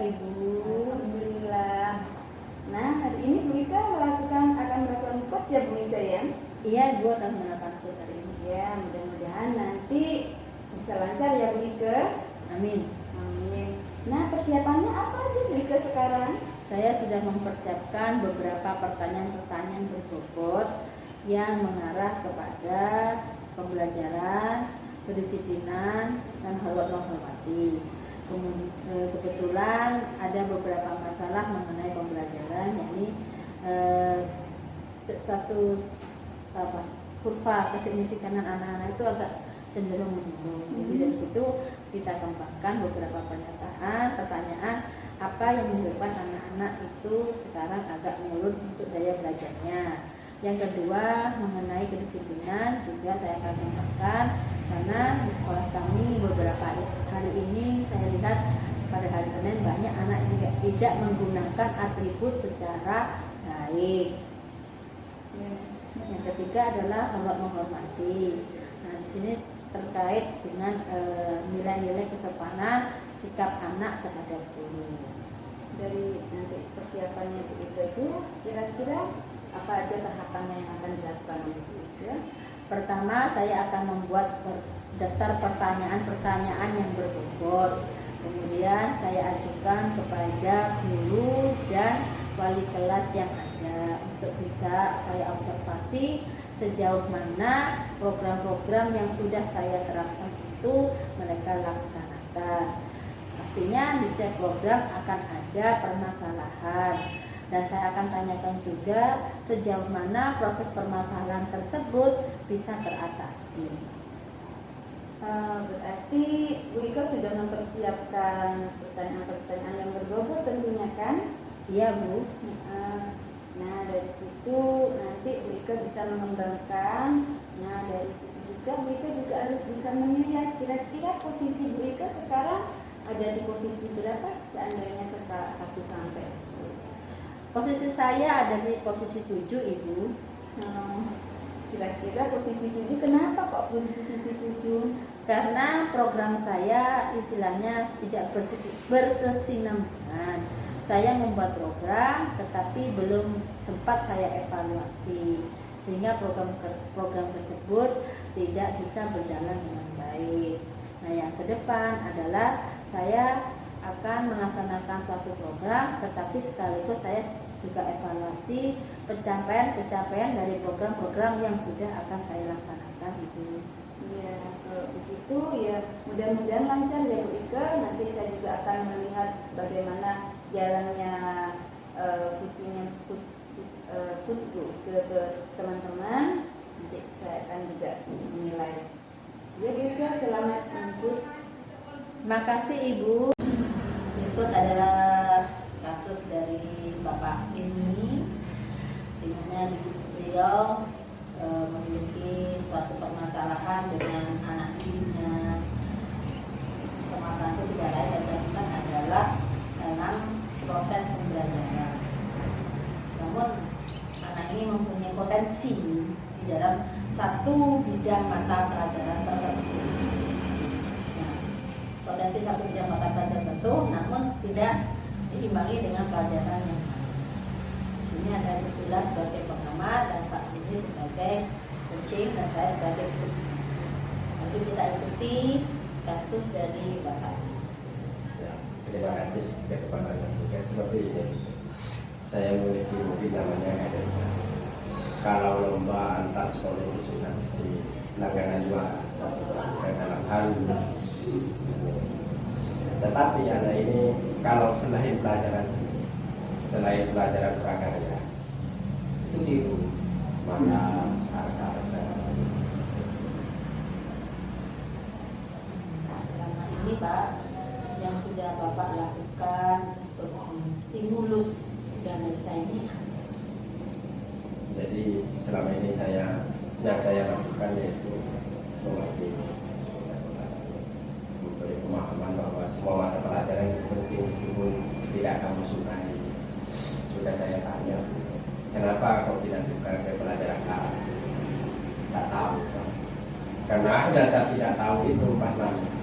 Ibu? Alhamdulillah. Nah, hari ini Bu Ika akan melakukan coach ya Bu Ika ya? Iya, Ibu akan melakukan coach hari ini. Ya, mudah-mudahan nanti bisa lancar ya Bu Ika. Amin. Amin. Nah, persiapannya apa aja Bu Ika sekarang? Saya sudah mempersiapkan beberapa pertanyaan-pertanyaan berbobot yang mengarah kepada pembelajaran, kedisiplinan, dan hormat menghormati. Kebetulan ada beberapa masalah mengenai pembelajaran, yakni kurva kesignifikan anak-anak itu agak cenderung menurun. Jadi dari situ kita kembangkan beberapa pertanyaan apa yang menyebabkan anak-anak itu sekarang agak menurun untuk daya belajarnya. Yang kedua mengenai kedisiplinan juga saya akan kembangkan, karena di sekolah kami beberapa hari ini saya lihat pada hari Senin banyak anak yang tidak menggunakan atribut secara baik. Yang ketiga adalah hormat menghormati. Nah, di sini terkait dengan nilai-nilai kesopanan sikap anak terhadap guru. Dari nanti persiapannya Bu Ika itu kira-kira apa aja tahapannya yang akan dilakukan oleh Bu Ika? Pertama, saya akan membuat daftar pertanyaan-pertanyaan yang berbobot. Kemudian saya ajukan kepada guru dan wali kelas yang ada untuk bisa saya observasi sejauh mana program-program yang sudah saya terapkan itu mereka laksanakan. Pastinya di setiap program akan ada permasalahan, dan saya akan tanyakan juga sejauh mana proses permasalahan tersebut bisa teratasi. Berarti Bu Ika sudah mempersiapkan pertanyaan-pertanyaan yang berbobot tentunya kan? Iya Bu. Nah dari situ nanti Bu Ika bisa mengembangkan. Nah dari situ juga Bu Ika juga harus bisa menilai kira-kira posisi Bu Ika sekarang ada di posisi berapa seandainya 1 sampai 10. Posisi saya ada di posisi 7 Ibu. Kira-kira posisi 7 kenapa kok di posisi 7? Karena program saya istilahnya tidak berkesinambungan. Saya membuat program tetapi belum sempat saya evaluasi, sehingga program tersebut tidak bisa berjalan dengan baik. Nah, yang ke depan adalah saya akan melaksanakan suatu program, tetapi sekaligus saya juga evaluasi pencapaian dari program-program yang sudah akan saya laksanakan itu. Iya, kalau begitu ya mudah-mudahan lancar ya Bu Ika. Nanti saya juga akan melihat bagaimana jalannya coach ke teman-teman. Nanti saya akan juga menilai. Ya Bu Ika, selamat coach. Makasih Ibu. Berikut adalah kasus dari Bapak ini, di mana beliau memiliki suatu permasalahan dengan anak dirinya. Permasalahan itu tidak lain dan bukan adalah dalam proses pembelajaran. Namun anak ini mempunyai potensi di dalam satu bidang mata pelajaran tertentu. Potensi satu bidang mata pelajaran tertentu, namun tidak diimbangi dengan pelajaran yang lain. Di sini ada Ursula sebagai pengamat dan Pak Dini sebagai coaching dan saya sebagai coach. Nanti kita ikuti kasus dari Bapak. Terima kasih kesempatannya. Seperti ini, saya memiliki mobil namanya Kadesa. Kalau lomba antar sekolah itu sudah mesti langganan juara dalam hal menulis. Tetapi anak ini kalau selain pelajaran prakarya itu tiru mana sarasa. Selama ini Pak, yang sudah Bapak lakukan untuk stimulus Ganesha ini? Jadi selama ini yang saya lakukan yaitu memberi pemahaman bahwa semua mata pelajaran itu penting meskipun tidak kamu sukai. Sudah saya tanya, kenapa kau tidak suka ke pelajaran A? Tidak tahu. Karena ada saya tidak tahu itu pas nangis.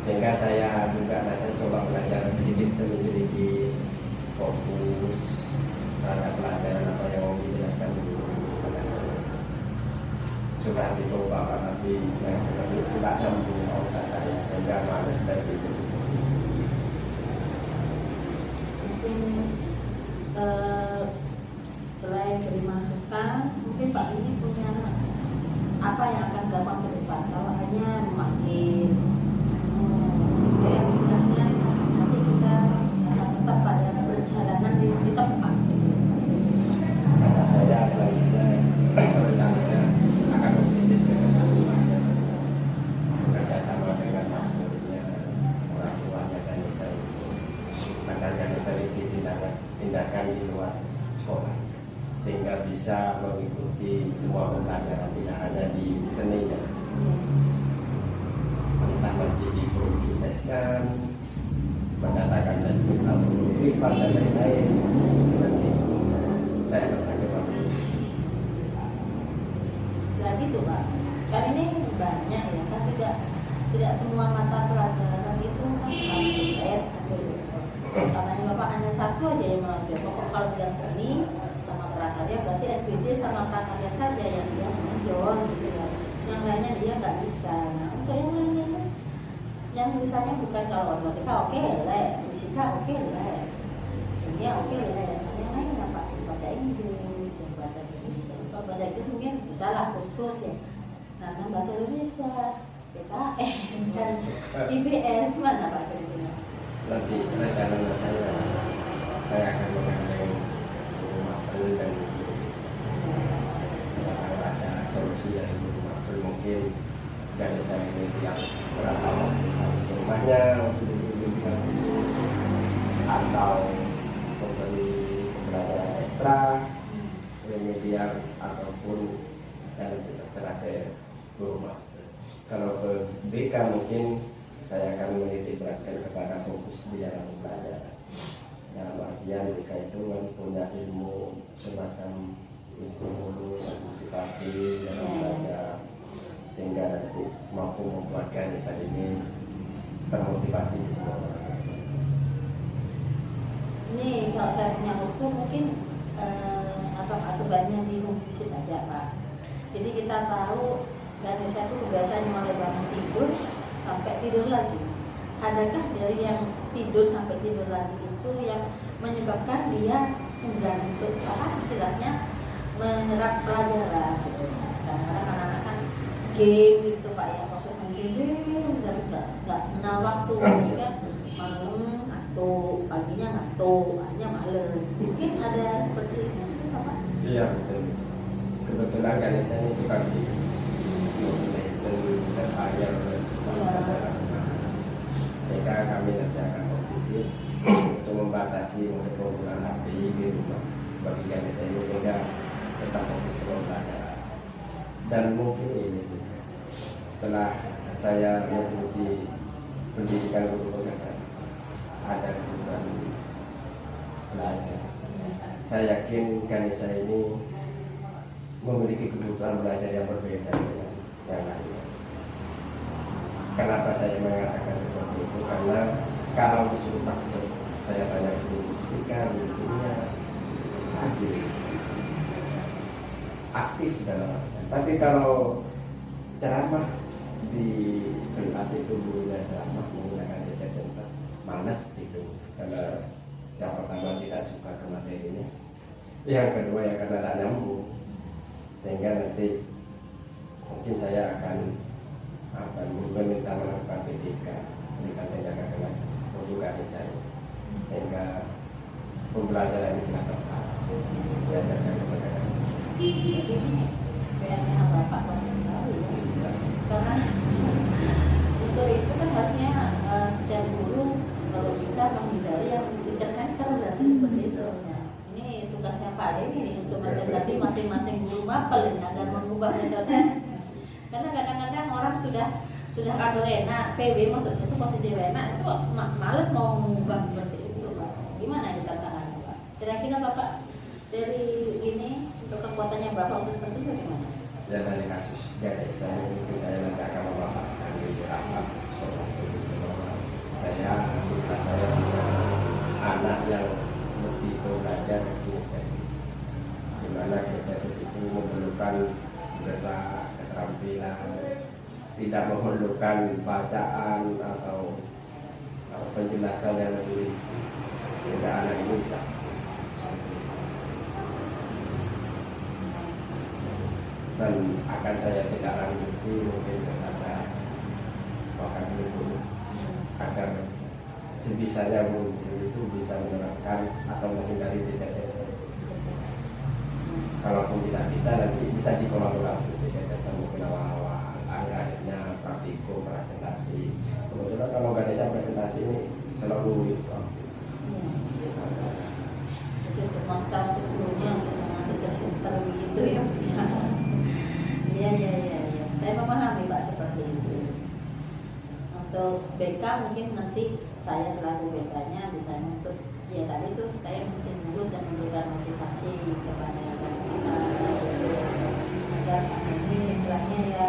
Sehingga saya juga saya coba belajar sedikit demi sedikit, fokus terhadap pelajaran apa yang mau dijelaskan dulu kepada saya. Sudah dicoba tapi yang seperti tidak nyambung otak saya sehingga malas dari itu. Mungkin selain dari masukan, mungkin Pak ini punya apa yang akan dilakukan ke depan? Kalau hanya memanggil, yang istilahnya nanti kita akan tetap pada perjalanan di tempat. Kata saya selanjutnya rencananya akan memvisit ke rumahnya, bekerja sama dengan maksudnya orang tuanya dan saya. Maka jangan sering tindakan di luar sekolah sehingga bisa mengikuti semua pembelajaran tidak hanya di seninya, entah nanti diprogreskan, mengatakan dasar privat dan lain-lain. Nanti saya bersama waktu. Selain itu Pak, kan ini banyak ya, kan tidak semua mata pelajaran itu kan harus tes karena Bapak hanya satu aja yang mengajar. Pokok kalau yang seni sama prakarya berarti SPD sama prakarya saja yang dia mengajar gitu ya. Yang lainnya dia nggak bisa. Nah untuk yang lainnya yang misalnya bukan kalau matematika oke les, fisika oke les, kimia oke les. Yang lain apa? Bahasa Inggris, bahasa Indonesia. Kalau bahasa Inggris mungkin bisa lah kursus ya. Nah bahasa Indonesia, PKN dan IBS mana Pak kira-kira? Nanti rencananya saya akan menggandeng rumah dan kalau ada solusi dari rumah mungkin dari saya ini yang berapa waktu harus ke rumahnya untuk bimbingan khusus atau memberi pembelajaran ekstra remedial ataupun yang terserah ke rumah. Kalau ke BK mungkin saya akan menitik beratkan kepada fokus di dalam belajar. Dalam artian mereka itu punya ilmu semacam stimulus, motivasi dalam belajar sehingga nanti mampu membuatkan desa ini termotivasi di semua orang. Ini kalau saya punya usul mungkin sebaiknya di home visit aja Pak. Jadi kita tahu dan desa itu kebiasaan mulai bangun tidur sampai tidur lagi. Adakah dari yang tidur sampai tidur lagi itu yang menyebabkan dia enggan untuk istilahnya menyerap pelajaran gitu. Karena anak-anak kan game gitu Pak ya, maksudnya game dan nggak kenal waktu sehingga malam ngantuk, paginya ngantuk, hanya males. Mungkin ada seperti itu Pak? Iya betul. Kebetulan kan saya ini suka di legend survival sehingga kami nanti akan visit untuk membatasi untuk penggunaan HP di rumah bagi kami ini sehingga tetap fokus ke pelajaran. Dan mungkin ini setelah saya mengikuti pendidikan guru pengajar ada kebutuhan belajar. Saya yakin Ganesha ini memiliki kebutuhan belajar yang berbeda dengan yang lainnya. Kenapa saya mengatakan seperti itu? Karena kalau disuruh praktek, saya tanya guru fisika, guru kimia, aktif dalam. Tapi kalau ceramah di kelas itu gurunya ceramah menggunakan data center, malas itu. Karena yang pertama tidak suka ke materinya, yang kedua ya karena tak nyambung. Sehingga nanti mungkin saya akan meminta melakukan PTK, pendidikan tenaga kelas untuk Ganesha, sehingga pembelajaran ini tidak tepat diajarkan kepada Ganesha. Jadi PR-nya Bapak bagus sekali ya. Karena untuk itu kan harusnya setiap guru kalau bisa menghindari yang teacher center berarti seperti itu. Nah, ini tugasnya Pak Ade ini untuk mendekati masing-masing guru mapel ini agar mengubah metode. Karena kadang-kadang orang sudah kado enak, PW maksudnya itu posisi enak itu males mau mengubah seperti itu Pak. Gimana kita tangan Pak? Kira-kira Bapak dari ini untuk kekuatannya Bapak untuk seperti itu gimana? Ya dari kasus Ganesha ini saya nanti akan memaparkan di rapat sekolah saya punya anak yang lebih belajar kinestetis, di mana kinestetis itu memerlukan gerak, keterampilan, tidak memerlukan bacaan atau penjelasan yang lebih, sehingga anak ini bisa. Dan akan saya tidak lanjuti mungkin kepada bahkan guru agar sebisanya guru itu bisa menerapkan atau menghindari TTT. Kalaupun tidak bisa, nanti bisa dikolaborasi TTT mungkin awal-awal, akhir-akhirnya praktikum, presentasi. Kebetulan kalau nggak ada presentasi ini selalu itu. Mungkin bermasa untuk gurunya untuk mengambil center begitu ya. Iya. Saya memahami Pak seperti itu. Untuk BK mungkin nanti saya selaku BK-nya bisa untuk ya tadi itu saya mesti ngurus dan memberikan motivasi kepada kita agar ini istilahnya ya,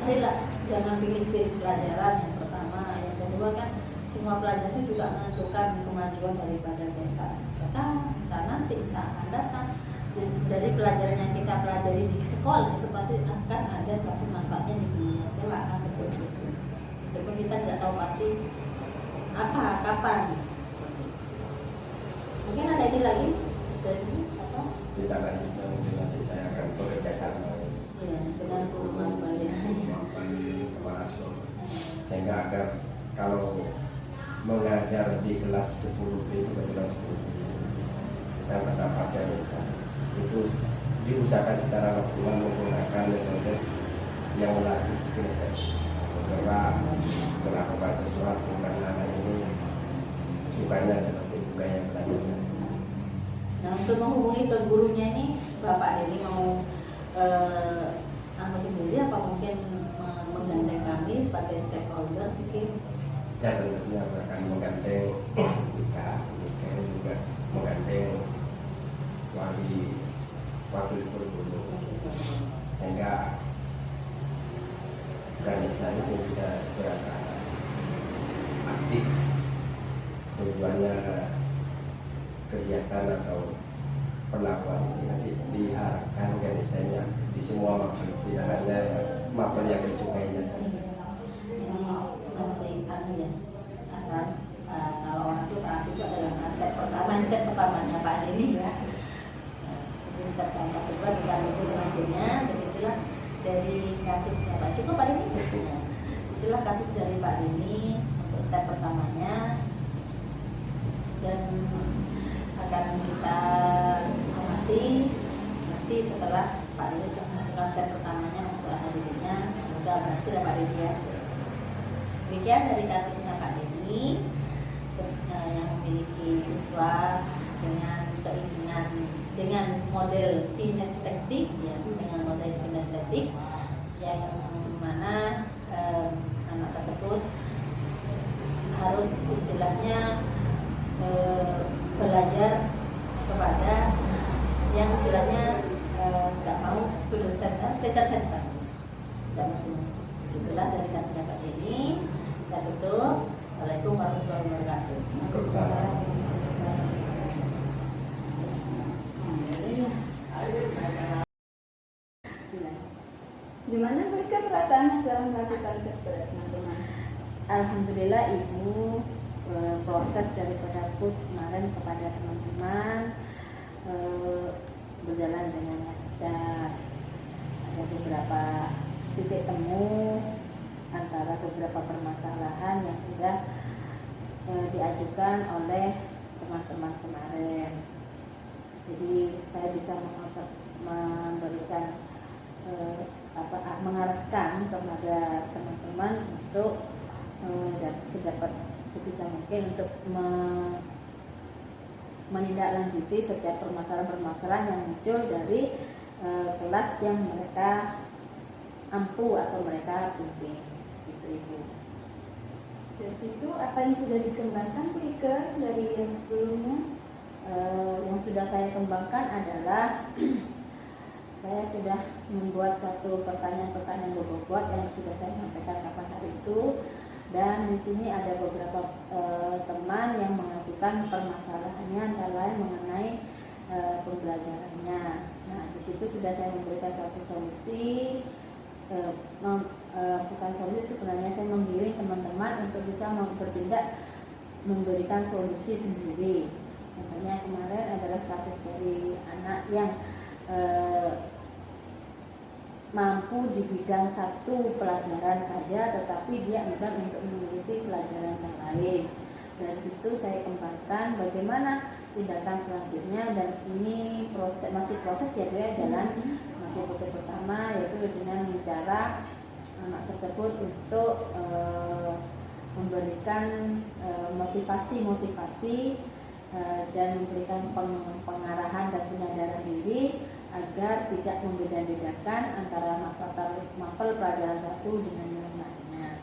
marilah jangan pilih-pilih pelajaran yang pertama, yang kedua kan semua pelajaran itu juga menentukan kemajuan daripada BK sekarang, nanti kita akan datang. Dari pelajaran yang kita pelajari di sekolah itu pasti akan ada suatu manfaatnya di dunia kelak, akan seperti itu. Meskipun kita tidak tahu pasti apa, kapan. Mungkin ada ini lagi dari sini atau? Tidak lagi, nanti saya akan bekerja sama Dengan guru maupun kepala sekolah, sehingga agar kalau mengajar di kelas 10B itu kebetulan 10B kita mendapatkan bisa itu diusahakan secara maksimal menggunakan metode yang melatih kinestetis, bergerak, melakukan sesuatu, karena anak ini sukanya seperti gaya belajar. Nah, untuk menghubungi ke gurunya ini Bapak Dedi mau sendiri apa mungkin menggandeng kami sebagai stakeholder mungkin? Ya tentunya akan menggandeng kita, mungkin juga menggandeng wakil guru, sehingga organisasi itu bisa beraktivitas aktif, tujuannya kegiatan atau perlakuan ini nanti diharapkan organisasinya di semua mapel, tidak hanya mapel yang disukainya saja. Ini masih ya akan kalau orang itu adalah aspek pertamanya Pak ini ya. Tingkat yang kedua juga lebih selanjutnya, begitulah dari kasusnya Pak. Cukup Pak ini cukup. Itulah kasus dari Pak ini untuk step pertamanya, dan akan kita amati nanti setelah Pak Dini sudah melakukan step pertamanya untuk anak didiknya, semoga berhasil ya Pak Dini ya. Demikian dari kasusnya Pak Dini yang memiliki siswa dengan keinginan dengan model kinestetik ya, dengan model kinestetik yang mana anak tersebut harus istilahnya belajar kepada yang istilahnya nggak mau student center, teacher center. Dan itulah dari kasusnya Pak Denny. Saya tutup. Assalamualaikum warahmatullahi wabarakatuh. Gimana mereka perasaannya dalam melakukan tes berat teman-teman? Alhamdulillah Ibu, proses daripada coach kemarin kepada teman-teman berjalan dengan lancar. Ada beberapa titik temu antara beberapa permasalahan yang sudah diajukan oleh teman-teman kemarin. Jadi saya bisa memberikan mengarahkan kepada teman-teman untuk sedapat sebisa mungkin untuk menindaklanjuti setiap permasalahan-permasalahan yang muncul dari kelas yang mereka ampu atau mereka pimpin. Gitu Ibu. Dari situ apa yang sudah dikembangkan Bu Ike dari yang sebelumnya? Yang sudah saya kembangkan adalah saya sudah membuat suatu pertanyaan-pertanyaan bobot yang sudah saya sampaikan kapan hari itu. Dan di sini ada beberapa teman yang mengajukan permasalahannya antara lain mengenai pembelajarannya. Nah, di situ sudah saya memberikan suatu solusi, bukan solusi, sebenarnya saya menggiring teman-teman untuk bisa bertindak memberikan solusi sendiri. Contohnya kemarin adalah kasus dari anak yang mampu di bidang satu pelajaran saja, tetapi dia enggan untuk mengikuti pelajaran yang lain. Dari situ saya kembangkan bagaimana tindakan selanjutnya, dan ini masih proses ya Bu ya, jalan masih proses pertama, yaitu dengan cara anak tersebut untuk memberikan motivasi dan memberikan pengarahan dan penyadaran diri agar tidak membeda-bedakan antara mapel pelajaran satu dengan yang lainnya.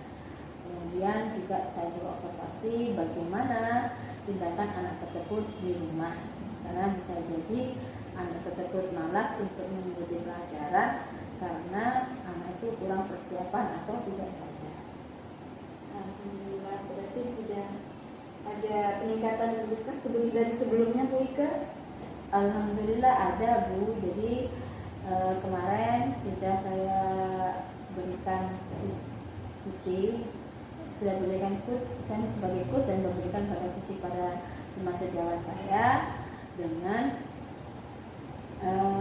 Kemudian juga saya suruh observasi bagaimana tindakan anak tersebut di rumah, karena bisa jadi anak tersebut malas untuk mengikuti pelajaran karena anak itu kurang persiapan atau tidak belajar. Alhamdulillah, berarti sudah ada peningkatan dari sebelumnya Bu Ika? Alhamdulillah ada Bu. Jadi kemarin sudah saya berikan kucing, sudah berikan saya sebagai coach dan memberikan pada kucing pada teman sejawat saya dengan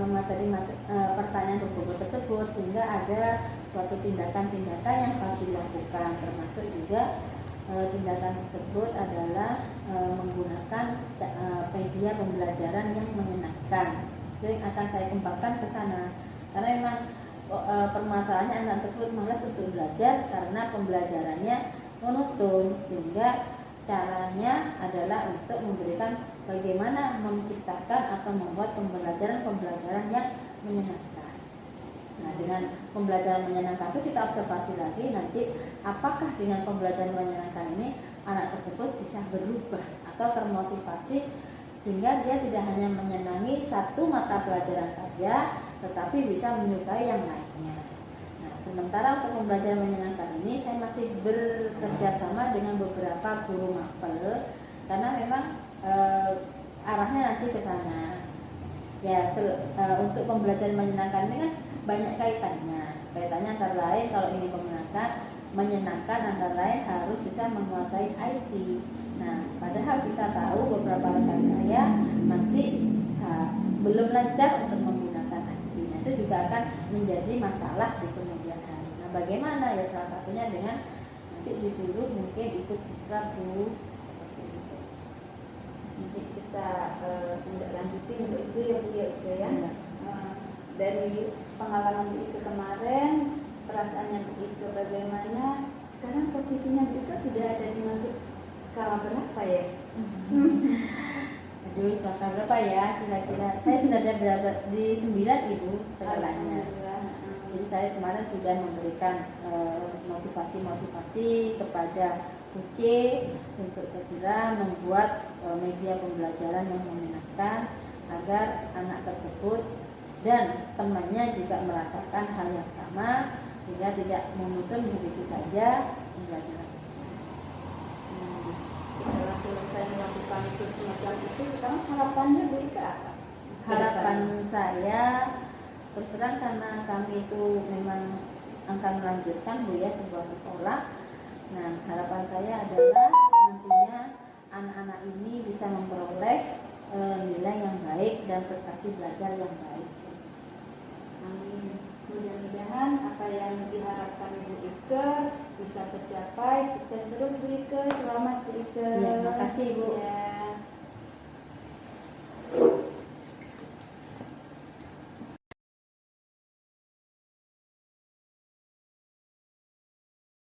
materi pertanyaan berbobot tersebut, sehingga ada suatu tindakan-tindakan yang harus dilakukan, termasuk juga tindakan tersebut adalah menggunakan media pembelajaran yang menyenangkan. Itu yang akan saya kembangkan ke sana, karena memang permasalahannya anak tersebut malas untuk belajar karena pembelajarannya monoton, sehingga caranya adalah untuk memberikan bagaimana menciptakan atau membuat pembelajaran yang menyenangkan. Nah, dengan pembelajaran menyenangkan itu kita observasi lagi nanti apakah dengan pembelajaran menyenangkan ini anak tersebut bisa berubah atau termotivasi, sehingga dia tidak hanya menyenangi satu mata pelajaran saja, tetapi bisa menyukai yang lainnya. Nah, sementara untuk pembelajaran menyenangkan ini saya masih bekerja sama dengan beberapa guru mapel, karena memang arahnya nanti ke sana. Ya, untuk pembelajaran menyenangkan ini kan banyak kaitannya antara lain, kalau ini menyenangkan antara lain harus bisa menguasai IT. Nah, padahal kita tahu beberapa rekan saya masih belum lancar untuk menggunakan IT. Nah, itu juga akan menjadi masalah di kemudian hari. Nah, bagaimana ya, salah satunya dengan nanti disuruh mungkin ikut ikrar Bu, seperti itu. Nanti kita tidak lanjutin untuk itu ya Bu ya. Dari pengalaman Bu Ika kemarin, perasaannya Bu Ika bagaimana? Sekarang posisinya Bu Ika sudah ada di masuk skala berapa ya? Aduh, skala berapa ya kira-kira? Saya sudah ada berapa di 9 Ibu skalanya. Jadi saya kemarin sudah memberikan motivasi kepada UC untuk segera membuat media pembelajaran yang menyenangkan agar anak tersebut dan temannya juga merasakan hal yang sama, sehingga tidak monoton begitu saja pembelajaran. Setelah selesai melakukan itu semacam itu, sekarang harapannya Bu Ika apa? Harapan saya terus terang, karena kami itu memang akan melanjutkan Bu ya sebuah sekolah. Nah, harapan saya adalah nantinya anak-anak ini bisa memperoleh nilai yang baik dan prestasi belajar yang baik. Amin. Mudah-mudahan apa yang diharapkan Bu Ika bisa tercapai. Sukses terus Bu Ika. Selamat Bu Ika. Ya, terima kasih Bu. Ya.